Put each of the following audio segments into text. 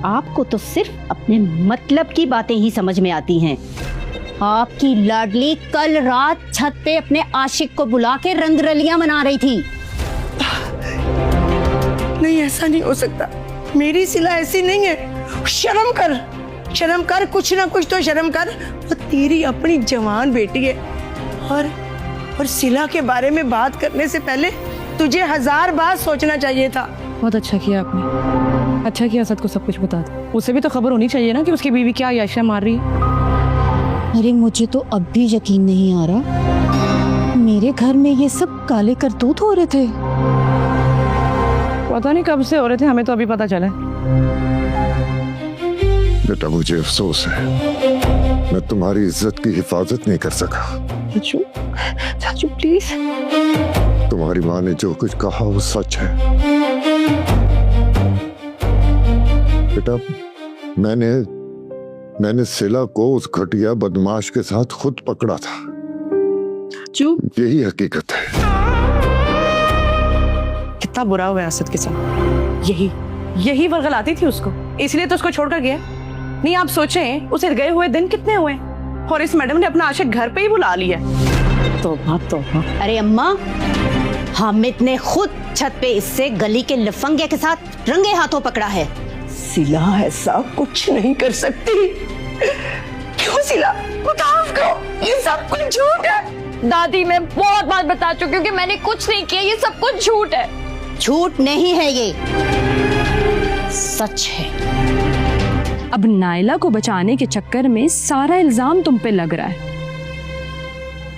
आपको तो सिर्फ अपने मतलब की बातें ही समझ में आती हैं। आपकी लाडली कल रात छत पे अपने आशिक को बुला के रंगरलियां मना रही थी। नहीं, ऐसा नहीं हो सकता। मेरी सिला ऐसी नहीं है। शर्म कर, कुछ ना कुछ तो शर्म कर। वो तेरी अपनी जवान बेटी है और सिला के बारे में बात करने से पहले तुझे 1000 बार सोचना चाहिए था। बहुत अच्छा किया आपने, अच्छा किया असद को सब कुछ बता दिया। उसे भी तो खबर होनी चाहिए ना कि उसकी बीवी क्या याशा मार रही है। अरे मुझे तो अब भी यकीन नहीं आ रहा, मेरे घर में ये सब काले करतूत हो रहे थे। पता नहीं कब से हो रहे थे, हमें तो अभी पता चला। बेटा मुझे अफसोस है, मैं तुम्हारी इज्जत की हिफाजत नहीं कर सका। चाचू प्लीज। तुम्हारी माँ ने जो कुछ कहा वो सच है। बेटा मैंने सिला को उस घटिया बदमाश के साथ खुद पकड़ा था। चाचू यही हकीकत है। कितना बुरा हुआ है असद के साथ। यही वरगलाती थी उसको, इसलिए तो उसको छोड़कर गया। नहीं आप सोचें उसे गए हुए दिन कितने हुए और इस मैडम ने अपना आशिक घर पे ही बुला लिया। तो अरे अम्मा, हामिद ने खुद छत पे इससे गली के लफंगे के साथ रंगे हाथों पकड़ा है। सिला ऐसा कुछ नहीं कर सकती। क्यों सिला? बताओ उसको, ये सब कुछ झूठ है। दादी मैं बहुत बार बता चुकी हूँ कि मैंने कुछ नहीं किया, ये सब कुछ झूठ है। झूठ नहीं है, ये सच है। अब नायला को बचाने के चक्कर में सारा इल्जाम तुम पे लग रहा है।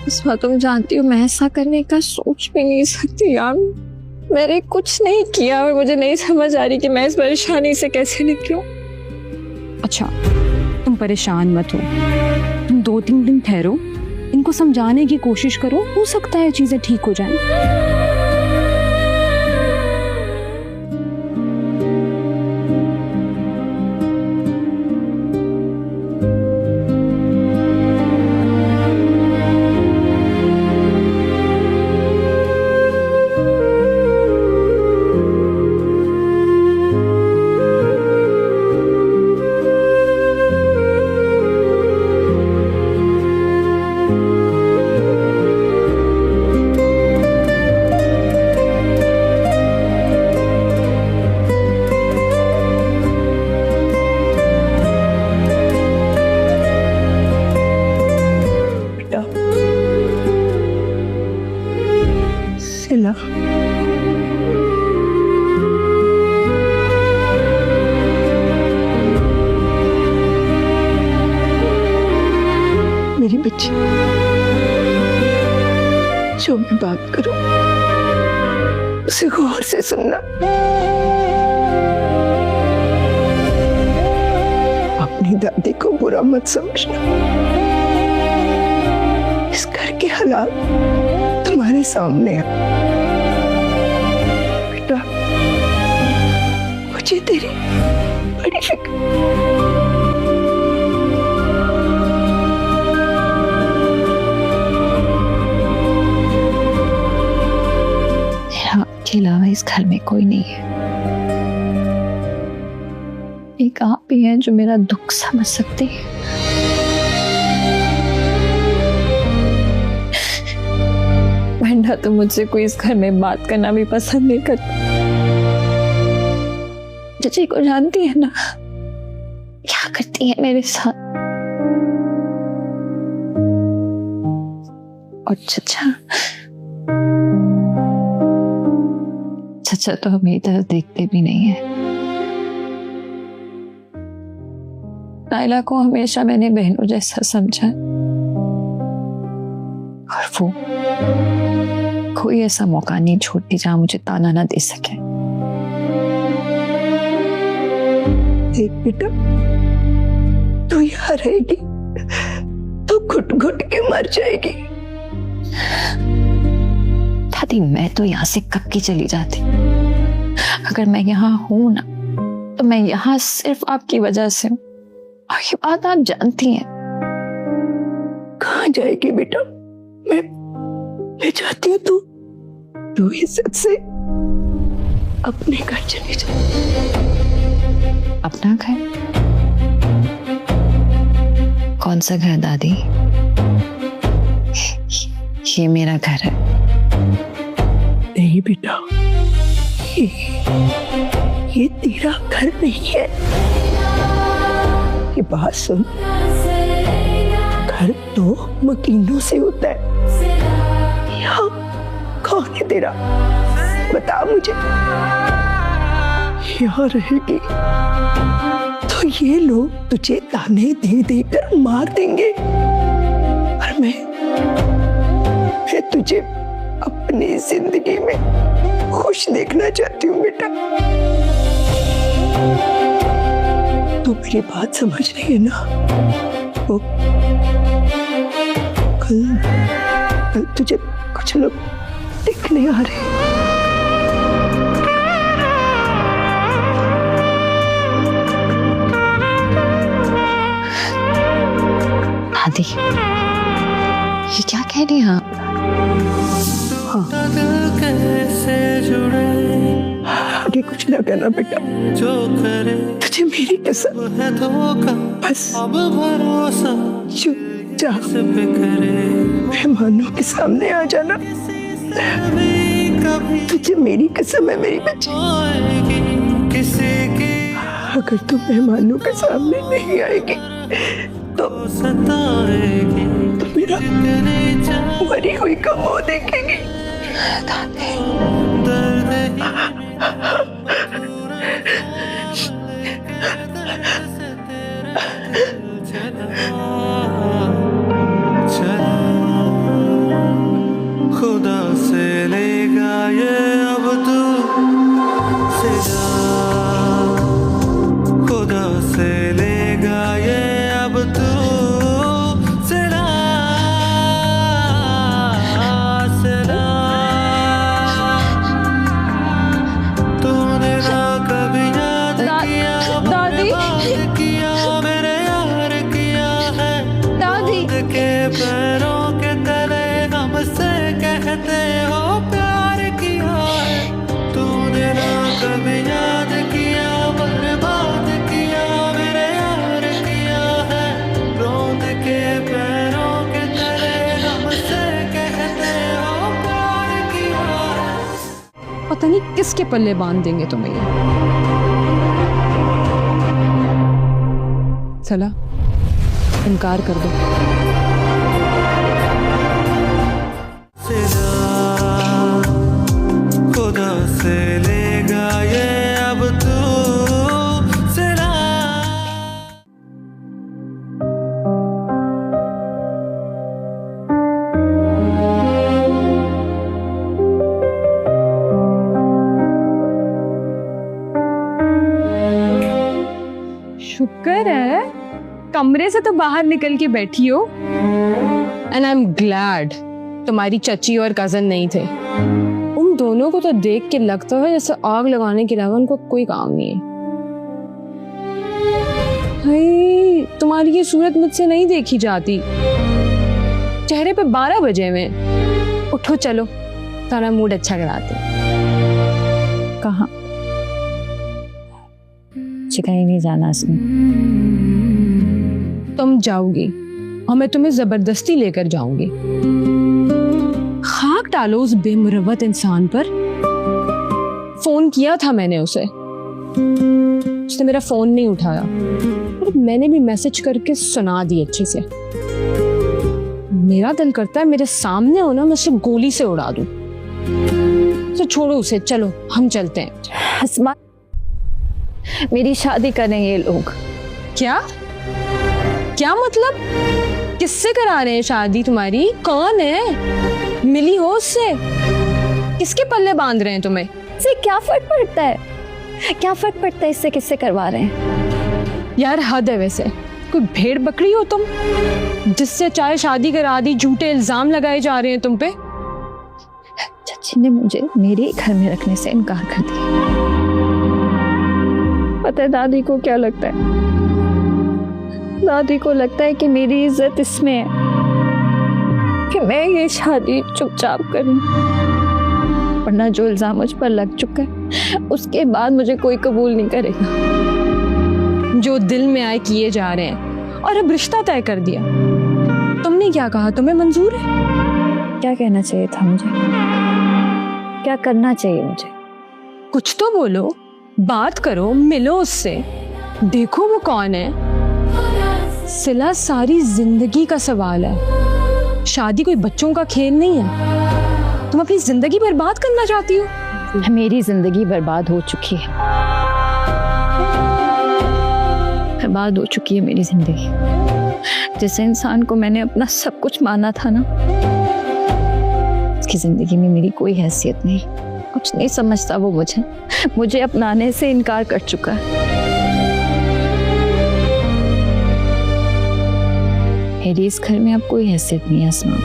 इस बात तुम जानती हो, मैं ऐसा करने का सोच भी नहीं सकती यार। मैंने कुछ नहीं किया और मुझे नहीं समझ आ रही कि मैं इस परेशानी से कैसे निकलूं। अच्छा तुम परेशान मत हो, तुम 2-3 दिन ठहरो, इनको समझाने की कोशिश करो, हो सकता है चीजें ठीक हो जाएं। सिला, मेरी बच्ची, जो मैं बात करूं उसे गौर से सुनना। अपनी दादी को बुरा मत समझना। इस घर के हालात तुम्हारे सामने है बेटा। मुझे तेरी बड़ी फिक्र। के अलावा इस घर में कोई नहीं है। एक आप ही हैं जो मेरा दुख समझ सकते हैं। वरना तो मुझसे कोई इस घर में बात करना भी पसंद नहीं करता। चाची को जानती है ना क्या करती है मेरे साथ। और चाचा तो हमें इधर देखते भी नहीं है। नायला को हमेशा मैंने बहनों जैसा समझा और वो कोई ऐसा मौका नहीं छोड़ती जहां मुझे ताना ना दे सके। देख बेटा, तू यहाँ रहेगी तो घुट घुट के मर जाएगी। दादी मैं तो यहाँ से कब की चली जाती। अगर मैं यहाँ हूं ना तो मैं यहाँ सिर्फ आपकी वजह से हूँ और ये बात आप जानती हैं। कहाँ जाएगी बेटा? मैं चाहती हूँ तू इज्जत से अपने घर चली जा। अब अपना घर? कौन सा घर दादी? ये मेरा घर है। नहीं बेटा, ये तेरा घर नहीं है। ये बात सुन, घर तो मकीनों से होता है। यहाँ कौन है तेरा? बता मुझे। यहाँ रहेगी तो ये लोग तुझे ताने दे देकर मार देंगे, और मैं तुझे अपनी जिंदगी में खुश देखना चाहती हूँ बेटा। तू मेरी बात समझ रही है ना? वो कल तुझे कुछ लोग देखने आ रहे हैं। दादी, ये क्या कह रही हैं आप? आगे कुछ ना कहना बेटा, तुझे मेरी कसम। बस चुपचाप मेहमानों के सामने आ जाना। तुझे मेरी कसम है मेरी बच्ची। अगर तू मेहमानों के सामने नहीं आएगी तो मेरा मरी हुई का मुंह देखेंगी। खुदा से लेगा ये अब तू सिला, खुदा से लेगा ये अब तू सिला, सिला। तूने ना कभी याद किया, दादी, किया मेरे यार किया है दादी के पैरों के तले हमसे कहते हो प्यार किया है। तूने ना कभी याद किया, बर्बाद किया मेरे यार किया है। रोंद के पैरों के तले हमसे कहते हो प्यार किया है। पता नहीं किसके पल्ले बांध देंगे तुम्हें ये। चला, इनकार कर दो। खुदा से लेगा ये अब तू सिला। शुक्र है कमरे से तो बाहर निकल के बैठी हो। एंड आई एम ग्लैड तुम्हारी चची और कजन नहीं थे। उन दोनों को तो देख के लगता है जैसे आग लगाने के अलावा उनको कोई काम नहीं है। भाई, तुम्हारी ये सूरत मुझसे नहीं देखी जाती। चेहरे पे 12 बजे में। उठो चलो, तारा मूड अच्छा कराते। कहाँ? कहीं नहीं जाना इसमें। तुम जाओगी और मैं तुम्हें जबरदस्ती लेकर जाऊंगी। खाक डालो उस बेमुरवत इंसान पर। फोन किया था मैंने उसे, उसने मेरा फोन नहीं उठाया। और मैंने भी मैसेज करके सुना दी अच्छे से। मेरा दिल करता है मेरे सामने हो ना, मैं उसे गोली से उड़ा दूं। तो छोड़ो उसे, चलो हम चलते हैं। हस्मा, मेरी शादी करें ये लोग। क्या क्या मतलब? किससे करा रहे हैं शादी तुम्हारी? कौन है? मिली हो उससे? किसके पल्ले बांध रहे हैं तुम्हें? इससे क्या फर्क पड़ता है? क्या फर्क पड़ता है इससे किससे करवा रहे हैं? यार हद है वैसे। कोई भेड़ बकरी हो तुम, जिससे चाहे शादी करा दी? झूठे इल्जाम लगाए जा रहे हैं तुम पे। चाची ने मुझे मेरे घर में रखने से इनकार कर दिया। पता है दादी को क्या लगता है? दादी को लगता है कि मेरी इज्जत इसमें है कि मैं ये शादी चुपचाप करूं। वरना जो इल्जाम मुझ पर लग चुका है उसके बाद मुझे कोई कबूल नहीं करेगा। जो दिल में आए किए जा रहे हैं, और अब रिश्ता तय कर दिया। तुमने क्या कहा, तुम्हें मंजूर है? क्या कहना चाहिए था मुझे? क्या करना चाहिए मुझे? कुछ तो बोलो, बात करो, मिलो उससे, देखो वो कौन है। सिला सारी जिंदगी का सवाल है, शादी कोई बच्चों का खेल नहीं है। तुम अपनी जिंदगी बर्बाद करना चाहती हो? मेरी जिंदगी बर्बाद हो चुकी है, बर्बाद हो चुकी है मेरी जिंदगी। जिस इंसान को मैंने अपना सब कुछ माना था ना, उसकी जिंदगी में मेरी कोई हैसियत नहीं, कुछ नहीं समझता वो मुझे अपनाने से इनकार कर चुका है। मेरी इस घर में अब कोई हैसियत नहीं है अस्मा।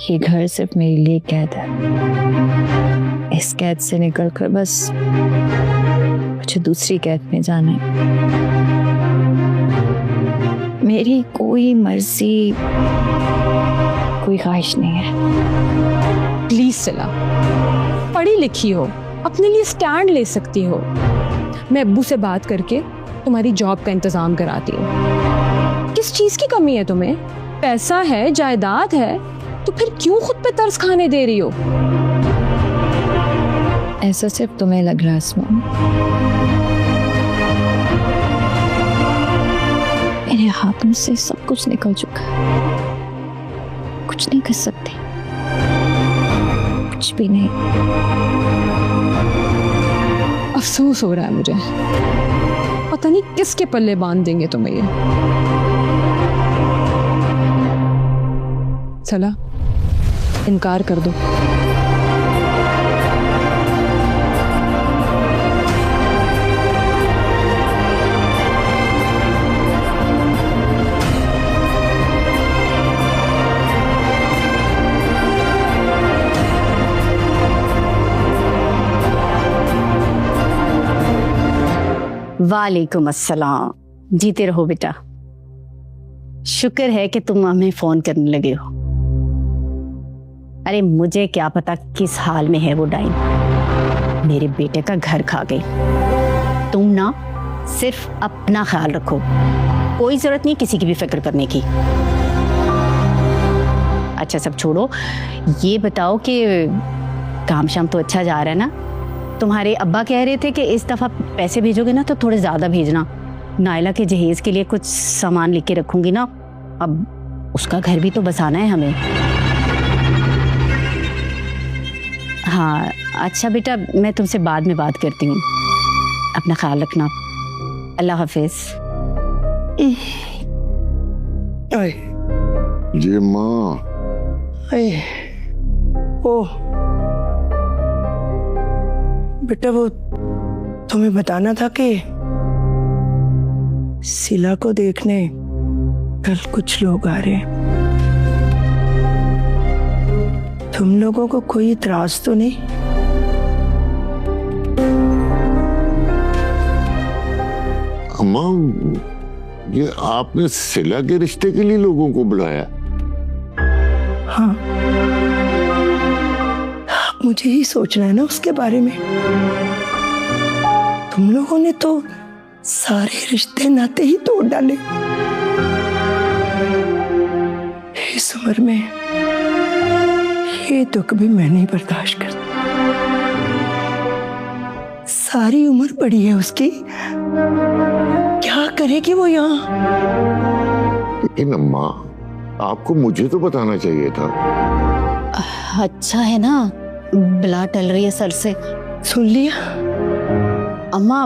ये घर सिर्फ मेरे लिए कैद है। इस कैद से निकलकर बस मुझे दूसरी कैद में जाना है। मेरी कोई मर्जी, कोई ख्वाहिश नहीं है। प्लीज सिला, पढ़ी लिखी हो, अपने लिए स्टैंड ले सकती हो। मैं अब्बू से बात करके तुम्हारी जॉब का इंतजाम कराती हूँ। किस चीज की कमी है तुम्हें? पैसा है, जायदाद है, तो फिर क्यों खुद पे तरस खाने दे रही हो? ऐसा सिर्फ तुम्हें लग रहा है अस्मा। मेरे हाथों से सब कुछ निकल चुका है, कुछ नहीं कर सकती, कुछ भी नहीं। अफसोस हो रहा है मुझे, पता नहीं किसके पल्ले बांध देंगे तुम्हें ये। चला, इनकार कर दो। वालेकुम अस्सलाम। जीते रहो बेटा। शुक्र है कि तुम हमें फोन करने लगे हो। अरे मुझे क्या पता किस हाल में है वो डाइन, मेरे बेटे का घर खा गई। तुम ना सिर्फ अपना ख्याल रखो, कोई जरूरत नहीं किसी की भी फिक्र करने की। अच्छा सब छोड़ो, ये बताओ कि काम शाम तो अच्छा जा रहा है ना? तुम्हारे अब्बा कह रहे थे कि इस दफा पैसे भेजोगे ना तो थोड़े ज्यादा भेजना। नायला के जहेज के लिए कुछ सामान लेके रखूंगी ना, अब उसका घर भी तो बसाना है हमें। हाँ अच्छा बेटा, मैं तुमसे बाद में बात करती हूँ, अपना ख्याल रखना। अल्लाह हाफिज। ये माँ, ओ बेटा, वो तुम्हें बताना था कि सिला को देखने कल कुछ लोग आ रहे हैं। तुम लोगों को कोई इतराज तो नहीं? अम्मा, ये आपने सिला के रिश्ते के लिए लोगों को बुलाया? हाँ, मुझे ही सोचना है ना उसके बारे में। तुम लोगों ने तो सारे रिश्ते नाते ही तोड़ डाले। इस उम्र में ये तो कभी मैं नहीं बर्दाश्त करता। सारी उम्र बड़ी है उसकी, क्या करेगी वो यहाँ? लेकिन अम्मा, आपको मुझे तो बताना चाहिए था। अच्छा है ना, बला टल रही है सर से। सुन लिया? अम्मा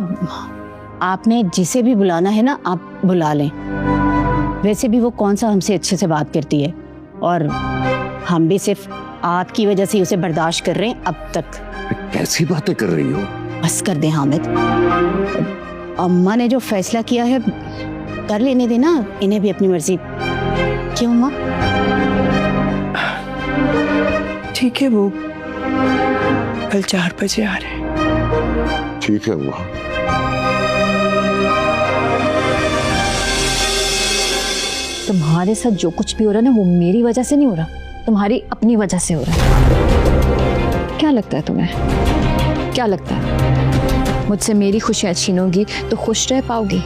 आपने जिसे भी बुलाना है ना आप बुला लें। वैसे भी वो कौन सा हमसे अच्छे से बात करती है, और हम भी सिर्फ आपकी वजह से उसे बर्दाश्त कर रहे हैं अब तक। कैसी बातें कर रही हो? बस कर दे हामिद, अम्मा ने जो फैसला किया है कर लेने देना, इन्हें भी अपनी मर्जी। क्यों अम्मा? ठीक है, वो कल 4 बजे आ रहे हैं। ठीक है अम्मा। तुम्हारे साथ जो कुछ भी हो रहा है ना, वो मेरी वजह से नहीं हो रहा, तुम्हारी अपनी वजह से हो रहा है। क्या लगता है तुम्हें? क्या लगता है? मुझसे मेरी खुशियाँ छीनोगी तो खुश रह पाओगी?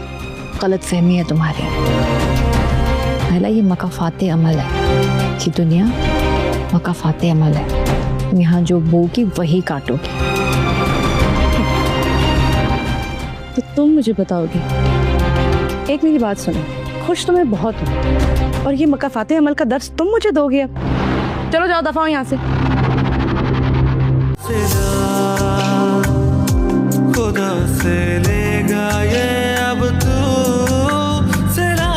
गलत फहमी है तुम्हारी। पहला ये मकाफाते अमल है कि दुनिया मकाफाते अमल है, यहाँ जो बोगी वही काटोगी। तो तुम मुझे बताओगी? एक मेरी बात सुनो, खुश तो मैं बहुत हूँ और ये मकाफाते अमल का दर्स तुम मुझे दोगे अब? चलो जाओ, दफा हो यहाँ से। खुदा से लेगा ये अब तू सिला।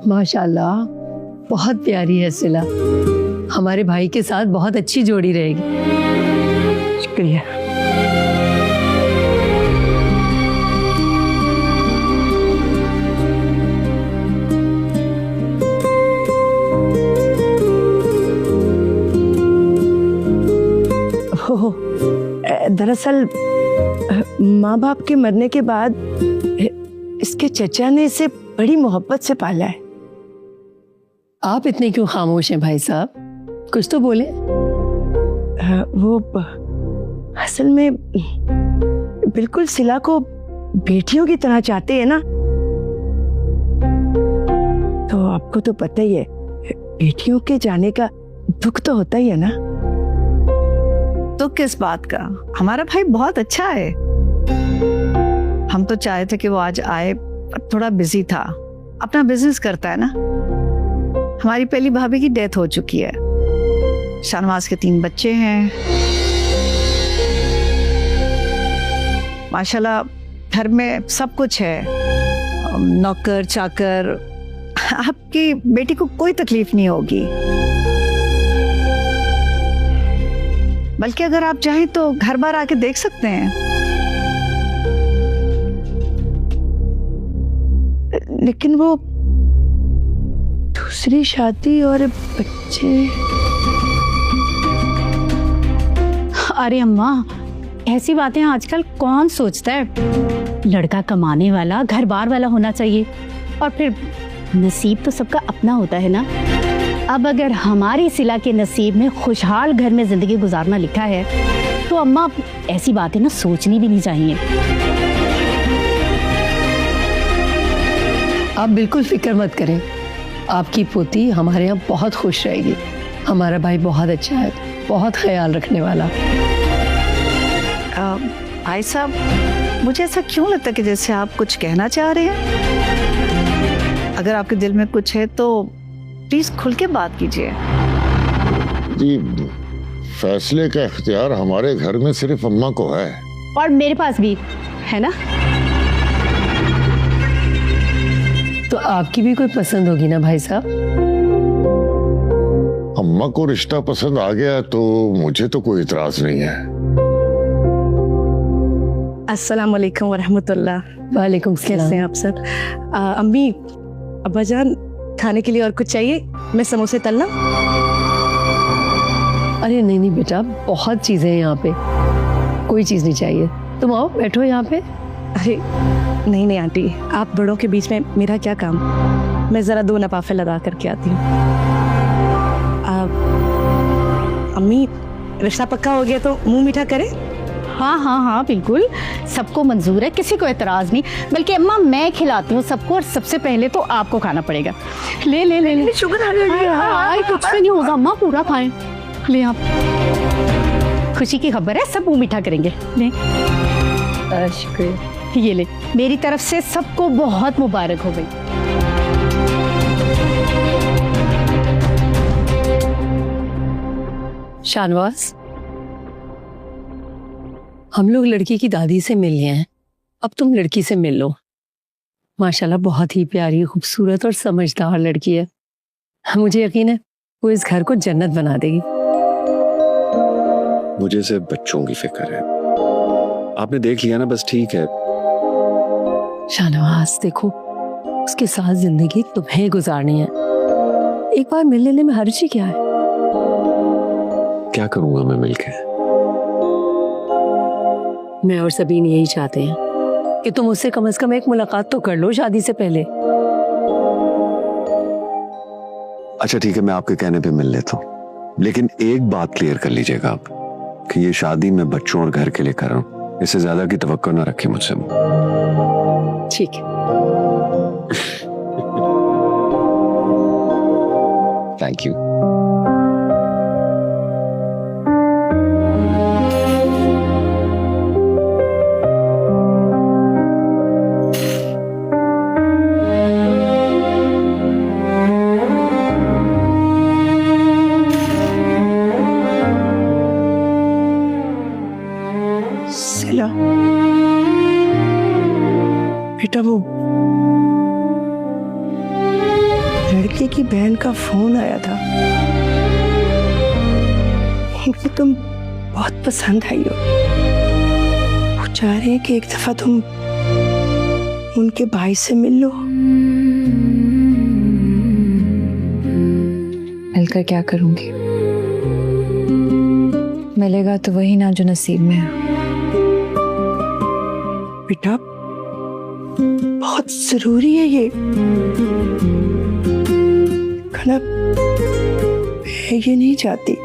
माशाल्लाह, बहुत प्यारी है सिला। हमारे भाई के साथ बहुत अच्छी जोड़ी रहेगी। शुक्रिया। दरअसल माँ बाप के मरने के बाद इसके चचा ने इसे बड़ी मोहब्बत से पाला है। आप इतने क्यों खामोश हैं भाई साहब? कुछ तो बोले। वो असल में बिल्कुल सिला को बेटियों की तरह चाहते हैं ना। तो आपको तो पता ही है, बेटियों के जाने का दुख तो होता ही है ना। तो किस बात का? हमारा भाई बहुत अच्छा है। हम तो चाहे थे कि वो आज आए, पर थोड़ा बिजी था, अपना बिजनेस करता है ना। हमारी पहली भाभी की डेथ हो चुकी है, शाहनवाज के 3 बच्चे हैं। माशाल्लाह घर में सब कुछ है, नौकर चाकर। आपकी बेटी को कोई तकलीफ नहीं होगी। बल्कि अगर आप चाहें तो घर बार आके देख सकते हैं। लेकिन वो दूसरी शादी और बच्चे। अरे अम्मा, ऐसी बातें आजकल कौन सोचता है? लड़का कमाने वाला, घर बार वाला होना चाहिए। और फिर नसीब तो सबका अपना होता है ना। अब अगर हमारी सिला के नसीब में खुशहाल घर में जिंदगी गुजारना लिखा है तो अम्मा ऐसी बातें ना सोचनी भी नहीं चाहिए। आप बिल्कुल फिक्र मत करें, आपकी पोती हमारे यहाँ बहुत खुश रहेगी। हमारा भाई बहुत अच्छा है, बहुत ख्याल रखने वाला। भाई साहब, मुझे ऐसा क्यों लगता है कि जैसे आप कुछ कहना चाह रहे हैं? अगर आपके दिल में कुछ है तो प्लीज खुल के बात कीजिए। जी, फैसले का इख्तियार हमारे घर में सिर्फ अम्मा को है। और मेरे पास भी है ना। तो आपकी भी कोई पसंद होगी ना भाई साहब? अम्मा को रिश्ता पसंद आ गया तो मुझे तो कोई इतराज नहीं है। अस्सलाम वालेकुम वरहमतुल्लाह। वालेकुम कैसे सलाम। हैं आप सब? अम्मी, अब्बाजान, खाने के लिए और कुछ चाहिए? मैं समोसे तलना? अरे नहीं नहीं बेटा, बहुत चीजें हैं यहाँ पे, कोई चीज नहीं चाहिए। तुम आओ बैठो यहाँ पे। अरे नहीं नहीं आंटी, आप बड़ों के बीच में मेरा क्या काम? मैं जरा 2 नपाफे लगा करके आती हूँ। अम्मी, रिश्ता पक्का हो गया तो मुंह मीठा करें? हाँ हाँ हाँ बिल्कुल, सबको मंजूर है, किसी को एतराज नहीं। बल्कि अम्मा मैं खिलाती हूँ सबको, और सबसे पहले तो आपको खाना पड़ेगा। ले ले ले ले। शुगर कुछ भी नहीं होगा अम्मा, पूरा खाएं। ले आप, खुशी की खबर है, सब मुंह मीठा करेंगे। ले शुक्रिया। ये ले, मेरी तरफ से सबको बहुत मुबारक हो गई। शाहनवाज, हम लोग लड़की की दादी से मिल लिए हैं, अब तुम लड़की से मिल लो। माशाल्लाह बहुत ही प्यारी, खूबसूरत और समझदार लड़की है। मुझे यकीन है वो इस घर को जन्नत बना देगी। मुझे सिर्फ बच्चों की फिक्र है। आपने देख लिया ना, बस ठीक है। शाहनवाज देखो, उसके साथ जिंदगी तुम्हें गुजारनी है, एक बार मिल लेने में हर्ज ही क्या है? क्या करूंगा मैं मिलके? मैं और सबीन यही चाहते हैं कि तुम उससे कम से कम एक मुलाकात तो कर लो शादी से पहले। अच्छा ठीक है, मैं आपके कहने पे मिल लेता हूँ, लेकिन एक बात क्लियर कर लीजिएगा आप कि ये शादी मैं बच्चों और घर के लिए कर रहा हूँ, इससे ज्यादा की तवक्को ना रखिए मुझसे। ठीक है। Thank you. सिला, बेटा वो लड़के की बहन का फोन आया था, उनको तुम बहुत पसंद आई हो। वो चाह रहे हैं कि एक दफा तुम उनके भाई से मिल लो। मिलकर क्या करूंगी? मिलेगा तो वही ना जो नसीब में है। बेटा बहुत जरूरी है ये। खाना मैं ये नहीं चाहती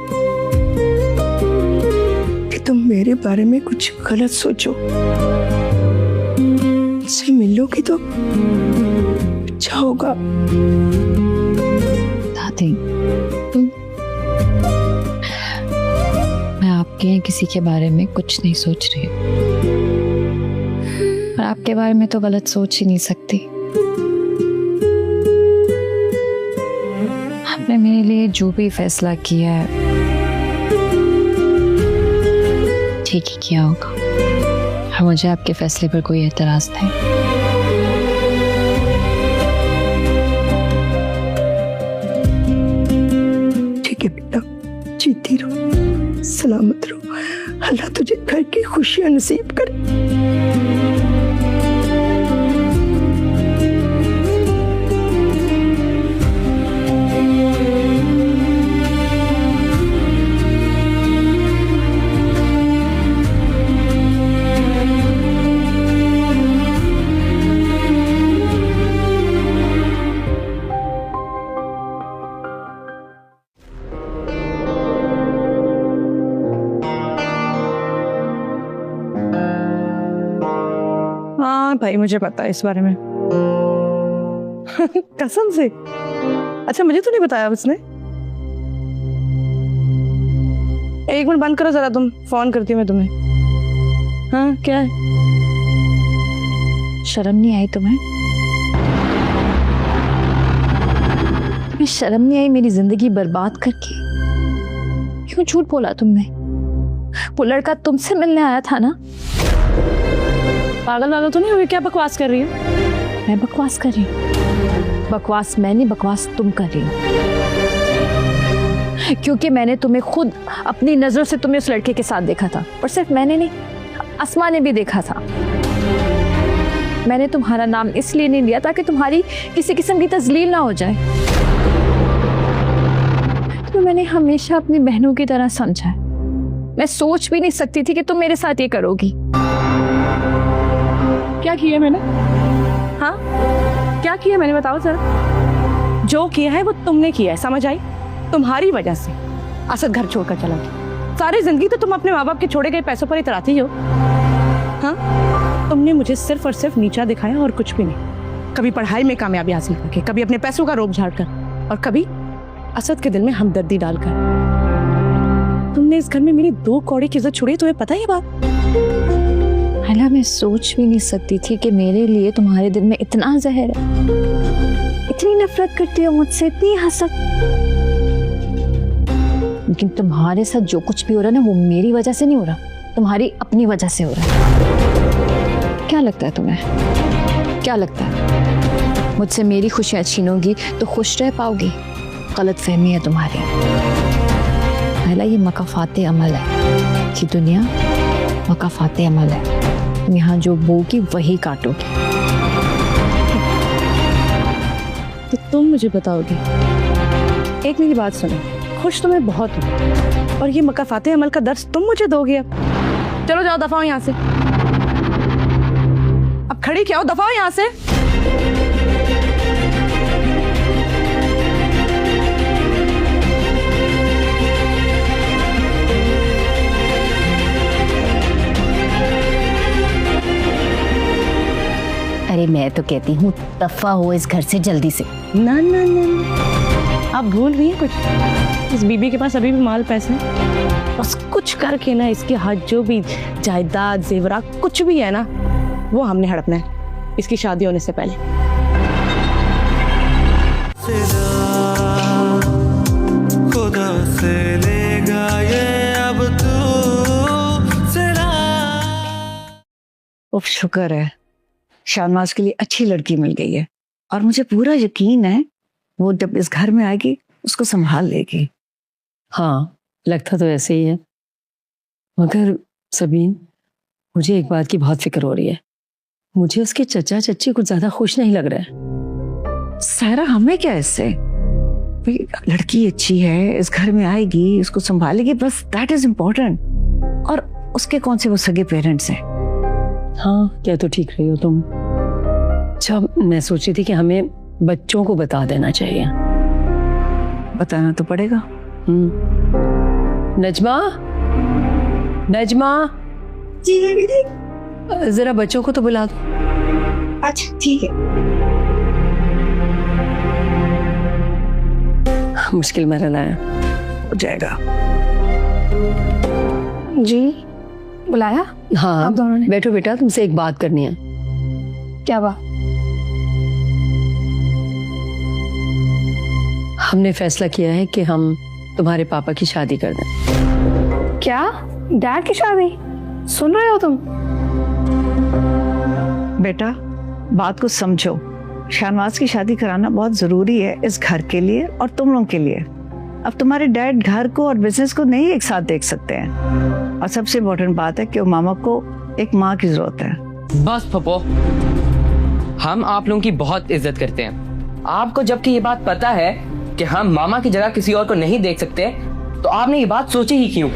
कि तुम मेरे बारे में कुछ गलत सोचो। मुझसे मिलोगी तो अच्छा होगा। दादी, मैं आपके किसी के बारे में कुछ नहीं सोच रही, और आपके बारे में तो गलत सोच ही नहीं सकती। आपने मेरे लिए जो भी फैसला किया है ठीक ही किया होगा, और मुझे आपके फैसले पर कोई एतराज नहीं। ठीक है बेटा, जीती रहो, सलामत रहो। अल्लाह तुझे घर की खुशियां नसीब करे। हाँ भाई, मुझे पता है इस बारे में। कसम से? अच्छा, मुझे तो नहीं बताया उसने। एक मिनट बंद करो जरा, तुम फोन करती हूँ मैं तुम्हें। हाँ क्या है? शर्म नहीं आई तुम्हें? तुम्हें शर्म नहीं आई मेरी जिंदगी बर्बाद करके? क्यों झूठ बोला तुमने? वो लड़का तुमसे मिलने आया था ना? पागल वागल तो नहीं हुई? क्या बकवास कर रही हो? मैं बकवास कर रही हूँ? बकवास मैं नहीं, बकवास तुम कर रही हो, क्योंकि मैंने तुम्हें खुद अपनी नजरों से तुम्हें उस लड़के के साथ देखा था। और सिर्फ मैंने नहीं, अस्मा ने भी देखा था। मैंने तुम्हारा नाम इसलिए नहीं लिया ताकि तुम्हारी किसी किस्म की तजलील ना हो जाए। तो मैंने हमेशा अपनी बहनों की तरह समझा है। मैं सोच भी नहीं सकती थी कि तुम मेरे साथ ये करोगी। क्या किया मैंने? हाँ क्या किया मैंने, बताओ जरा। जो किया है वो तुमने किया है, समझ आई? तुम्हारी वजह से असद घर छोड़कर चला गया। सारी जिंदगी तो तुम अपने माँ बाप के छोड़े गए पैसों पर इतराती हो। हाँ, तुमने मुझे सिर्फ और सिर्फ नीचा दिखाया और कुछ भी नहीं। कभी पढ़ाई में कामयाबी हासिल करके, कभी अपने पैसों का रोब झाड़ कर, और कभी असद के दिल में हमदर्दी डालकर। तुमने इस घर में मेरी 2 कौड़ी की इज्जत छुड़ी, तुम्हें पता है ये बात? हालां मैं सोच भी नहीं सकती थी कि मेरे लिए तुम्हारे दिल में इतना जहर है, इतनी नफरत करती हो मुझसे, इतनी हसद। लेकिन तुम्हारे साथ जो कुछ भी हो रहा है ना, वो मेरी वजह से नहीं हो रहा, तुम्हारी अपनी वजह से हो रहा है। क्या लगता है तुम्हें? क्या लगता है मुझसे मेरी खुशियां छीनोगी तो खुश रह पाओगी? गलत फहमी है तुम्हारी। पहला ये मकाफाते अमल है कि दुनिया मकाफाते अमल है। तुम यहाँ जो बोगी वही काटोगी। तो तुम मुझे बताओगे? एक मेरी बात सुनो, खुश तो मैं बहुत हूँ, और ये मकाफाते अमल का दर्स तुम मुझे दोगे अब? चलो जाओ, दफा हो यहाँ से। अब खड़ी क्या हो, दफा हो यहाँ से। अरे मैं तो कहती हूँ दफा हो इस घर से जल्दी से। ना ना ना ना, आप भूल रही हैं कुछ। इस बीबी के पास अभी भी माल पैसे हैं। बस कुछ करके ना इसके हाथ जो भी जायदाद जेवरात कुछ भी है ना वो हमने हड़पना है इसकी शादी होने से पहले। खुदा से लेगा ये अब तू सिला। उफ, शुक्र है शाहनवाज के लिए अच्छी लड़की मिल गई है और मुझे पूरा यकीन है वो जब इस घर में आएगी उसको संभाल लेगी। हाँ, लगता तो ऐसे ही है। मगर सबीन, मुझे एक बात की बहुत फिक्र हो रही है। मुझे उसके चचा चच्ची कुछ ज्यादा खुश नहीं लग रहा है। सायरा, हमें क्या इससे? भाई लड़की अच्छी है, इस घर में आएगी, उसको संभालेगी, बस दैट इज इम्पोर्टेंट। और उसके कौन से वो सगे पेरेंट्स हैं? हाँ, क्या तो ठीक रही हो तुम। अच्छा, मैं सोच रही थी कि हमें बच्चों को बता देना चाहिए। बताना तो पड़ेगा। नजमा, नजमा जी जरा बच्चों को तो बुला दो। अच्छा ठीक है। मुश्किल मरना है, हो जाएगा। जी बुलाया? हाँ, आप दोनों ने? बैठो बेटा, तुमसे एक बात करनी है। क्या बात? हमने फैसला किया है कि हम तुम्हारे पापा की शादी कर दें। क्या? डैड की शादी? सुन रहे हो तुम? बेटा, बात को समझो। शाहनवाज की शादी कराना बहुत जरूरी है इस घर के लिए और तुम लोगों के लिए। अब तुम्हारे डैड घर को और बिजनेस को नहीं एक साथ देख सकते हैं। और सबसे इम्पोर्टेंट बात है कि मामा को एक माँ की जरूरत है। बस पप्पो, हम आप लोगों की बहुत इज्जत करते हैं। आपको जबकि ये बात पता है कि हम मामा की जगह किसी और को नहीं देख सकते, तो आपने ये बात सोची ही क्यों?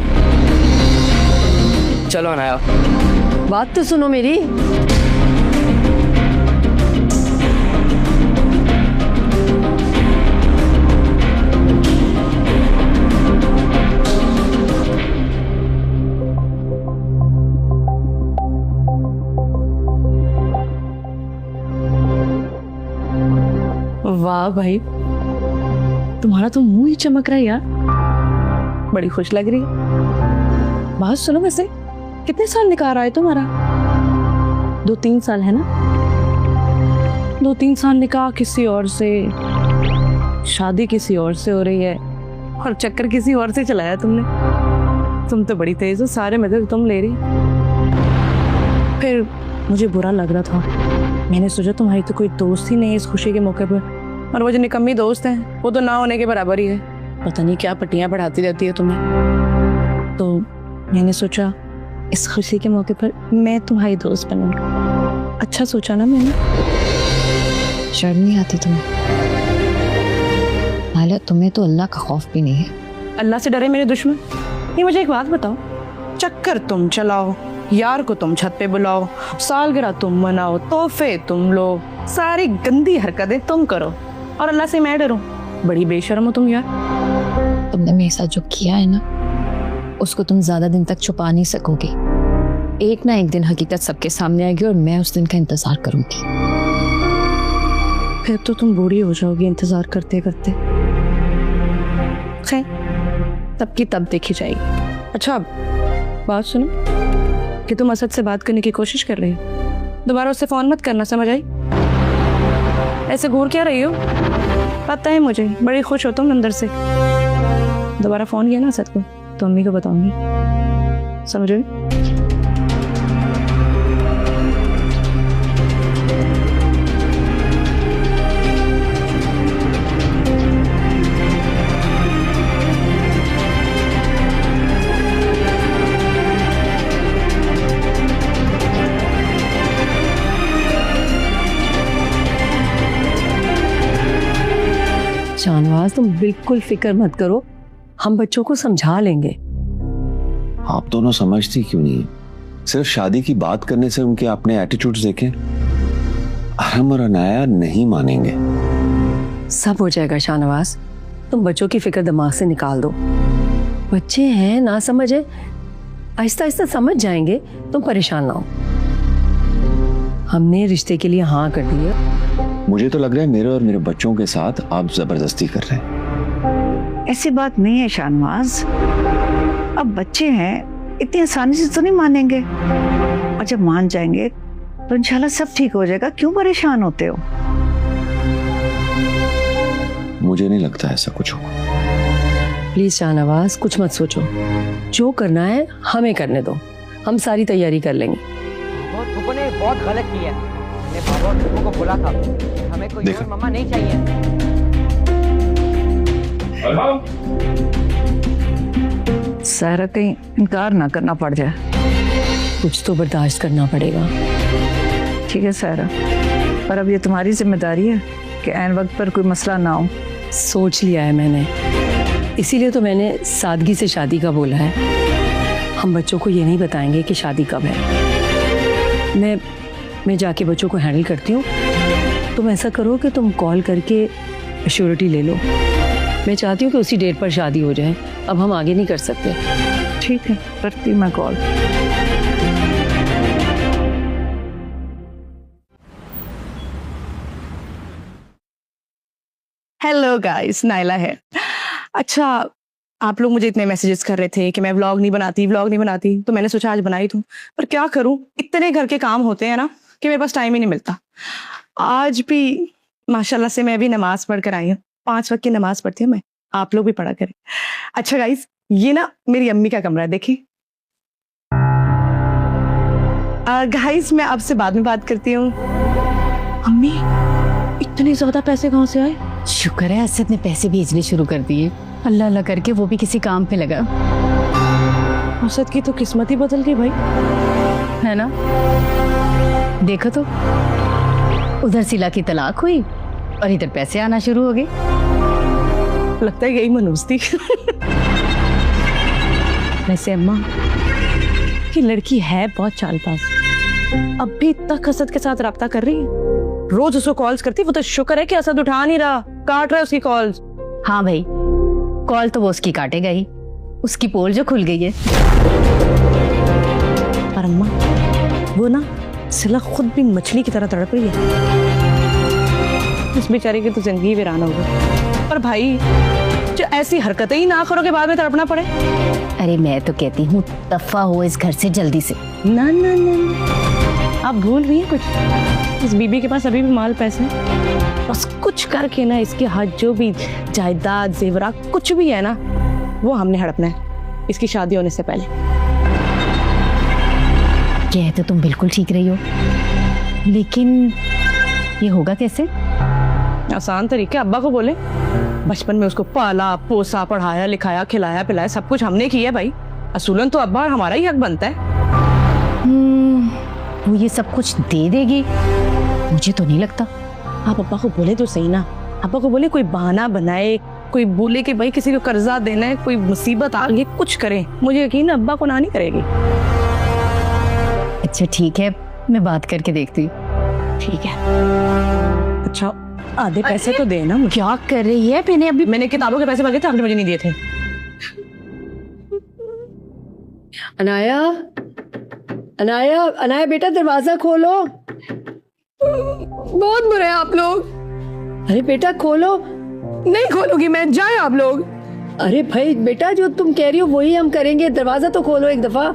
चलो अनाया, बात तो सुनो मेरी। वाह भाई, तुम्हारा तो मुंह ही चमक रहा है यार, बड़ी खुश लग रही है। बात सुनो, वैसे कितने साल निकाह रहा है तुम्हारा? 2-3 साल है ना? 2-3 साल निकाह किसी और से, शादी किसी और से हो रही है और चक्कर किसी और से चलाया तुमने। तुम तो बड़ी तेज हो, सारे मजे तुम ले रही। फिर मुझे बुरा लग रहा था, मैंने सोचा तुम्हारी तो कोई दोस्त ही नहीं है इस खुशी के मौके पर, और वो जो निकम्मी दोस्त हैं वो तो ना होने के बराबर ही है। पता नहीं क्या पट्टियां पढ़ाती रहती है तुम्हें। तो मैंने सोचा इस खुशी के मौके पर मैं तुम्हारी दोस्त बनूंगी। अच्छा सोचा ना मैंने? शर्म नहीं आती तुम्हें? नायला, तुम्हें तो अल्लाह का खौफ भी नहीं है। अल्लाह से डरे मेरे दुश्मन। ये मुझे एक बात बताओ, चक्कर तुम चलाओ, यार को तुम छत पे बुलाओ, सालगिरह तुम मनाओ, तोहफे तुम लो, सारी गंदी हरकतें तुम करो, और अल्लाह से मैं डरूं? बड़ी बेशर्म हो तुम यार। तुमने मेरे साथ जो किया है ना, उसको तुम ज्यादा दिन तक छुपा नहीं सकोगी। एक ना एक दिन हकीकत सबके सामने आएगी और मैं उस दिन का इंतजार करूंगी। फिर तो तुम बूढ़ी हो जाओगी इंतजार करते करते। खैर, तब की तब देखी जाएगी। अच्छा, बात सुनो, कि तुम असद से बात करने की कोशिश कर रही हो, दोबारा उससे फोन मत करना, समझ आई? ऐसे घूर क्या रही हो? पता है मुझे, बड़ी खुश हो तुम अंदर से। दोबारा फोन किया ना असद को तो अम्मी को बताऊंगी, समझ रही? शाहनवाज, तुम बिल्कुल फिक्र मत करो, हम बच्चों को समझा लेंगे। आप दोनों समझती क्यों नहीं? सिर्फ शादी की बात करने से उनके अपने एटीट्यूड्स देखें। अरहम और अनाया नहीं मानेंगे। सब हो जाएगा शाहनवाज, तुम बच्चों की फिक्र दिमाग से निकाल दो। बच्चे हैं, ना समझे, आहिस्ता आहिस्ता समझ जाएंगे, तुम परेशान ना हो। हमने रिश्ते के लिए हाँ कर दी है। मुझे तो लग रहा है मेरे और मेरे बच्चों के साथ आप जबरदस्ती कर रहे हैं। ऐसी बात नहीं है शाहनवाज, अब बच्चे हैं, इतनी आसानी से तो नहीं मानेंगे, और जब मान जाएंगे तो इंशाल्लाह सब ठीक हो जाएगा। क्यों परेशान होते हो? मुझे नहीं लगता ऐसा कुछ होगा। प्लीज शाहनवाज कुछ मत सोचो, जो करना है हमें करने दो, हम सारी तैयारी कर लेंगे। फूफो ने बहुत गलत किया है। मैंने बाबा और फूफो को बोला था हमें कोई और मम्मा नहीं चाहिए। सारा कहीं इनकार ना करना पड़ जाए। कुछ तो बर्दाश्त करना पड़ेगा। ठीक है सारा, पर अब ये तुम्हारी जिम्मेदारी है कि ऐन वक्त पर कोई मसला ना हो। सोच लिया है मैंने, इसीलिए तो मैंने सादगी से शादी का बोला है। हम बच्चों को ये नहीं बताएंगे कि शादी कब है। मैं जाके बच्चों को हैंडल करती हूँ। तुम ऐसा करो कि तुम कॉल करके श्योरिटी ले लो। मैं चाहती हूँ कि उसी डेट पर शादी हो जाए, अब हम आगे नहीं कर सकते। ठीक है, करती हूँ मैं कॉल। हेलो गाइस, नाइला है। अच्छा, आप लोग मुझे इतने मैसेजेस कर रहे थे कि मैं व्लॉग नहीं बनाती, तो मैंने सोचा आज बनाई दूं। पर क्या करूं, इतने घर के काम होते हैं ना कि मेरे पास टाइम ही नहीं मिलता। आज भी माशाल्लाह से मैं भी नमाज पढ़ कर आई हूँ। 5 वक्त की नमाज पढ़ती हूँ मैं, आप लोग भी पढ़ा करें। अच्छा गाइस, ये ना मेरी अम्मी का कमरा है, देखिए। गाइस, मैं आपसे बाद में बात करती हूँ। अम्मी, इतने ज्यादा पैसे कहाँ से आए? शुक्र है असद ने पैसे भेजने शुरू कर दिए, अल्लाह अल्लाह करके वो भी किसी काम पे लगा। असद की तो किस्मत ही बदल गई भाई, है ना? देखो तो, उधर सिला की तलाक हुई और इधर पैसे आना शुरू हो गए। लगता है यही मनूस थी। वैसे अम्मा, ये लड़की है बहुत चालबाज। अब भी तक असद के साथ रब्ता कर रही है, रोज उसको कॉल्स करती। वो तो शुक्र है कि असद उठा नहीं रहा, काट रहा है उसकी कॉल्स। हाँ भाई, कॉल तो वो उसकी काटेगा ही, उसकी पोल जो खुल गई है। पर अम्मा, वो ना सिला खुद भी मछली की तरह तड़प रही है। इस बेचारे की तो जिंदगी वीरान हो गई। पर भाई, जो ऐसी हरकतें ही ना करो के बाद में तड़पना पड़े। अरे मैं तो कहती हूँ दफा हो इस घर से जल्दी से। ना ना ना, आप भूल रही हैं कुछ। इस बीबी के पास अभी भी माल पैसे हैं। बस कुछ करके ना इसके हाथ जो भी जायदाद जेवरात कुछ भी है ना, वो हमने हड़पना है इसकी शादी होने से पहले। कह तो तुम बिल्कुल ठीक रही हो, लेकिन ये होगा कैसे? आसान तरीके, अब्बा को बोले। बचपन में उसको पाला पोसा, पढ़ाया लिखाया, खिलाया पिलाया, सब कुछ हमने किया भाई। असूलन तो अब्बा हमारा ही हक बनता है। वो ये सब कुछ दे देगी? मुझे तो नहीं लगता। आप अब्बा को बोले तो सही ना। अब्बा को बोले कोई बहाना बनाए, कोई बोले कि भाई किसी को कर्जा देना है, कोई मुसीबत आ गई, कुछ करे। मुझे यकीन है अब्बा को ना नहीं करेगी। अच्छा ठीक है, मैं बात करके देखती हूँ। ठीक है। अच्छा, आधे पैसे तो देना मुझे। क्या कर रही है? मैंने किताबों के पैसे मांगे थे, आपने मुझे नहीं दिए थे। अनाया, अनाया, अनाया बेटा दरवाजा खोलो। बहुत बुरे हैं आप लोग। अरे बेटा खोलो। नहीं खोलूंगी मैं, जाए आप लोग। अरे भाई बेटा, जो तुम कह रही हो वही हम करेंगे, दरवाजा तो खोलो एक दफा।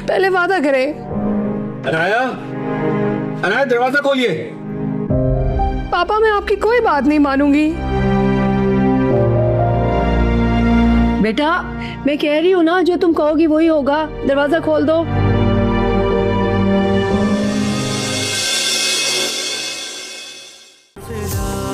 पहले वादा करें। अनाया, अनाया दरवाजा खोलिए। पापा, मैं आपकी कोई बात नहीं मानूंगी। बेटा मैं कह रही हूँ ना, जो तुम कहोगी वही होगा, दरवाजा खोल दो। तेरा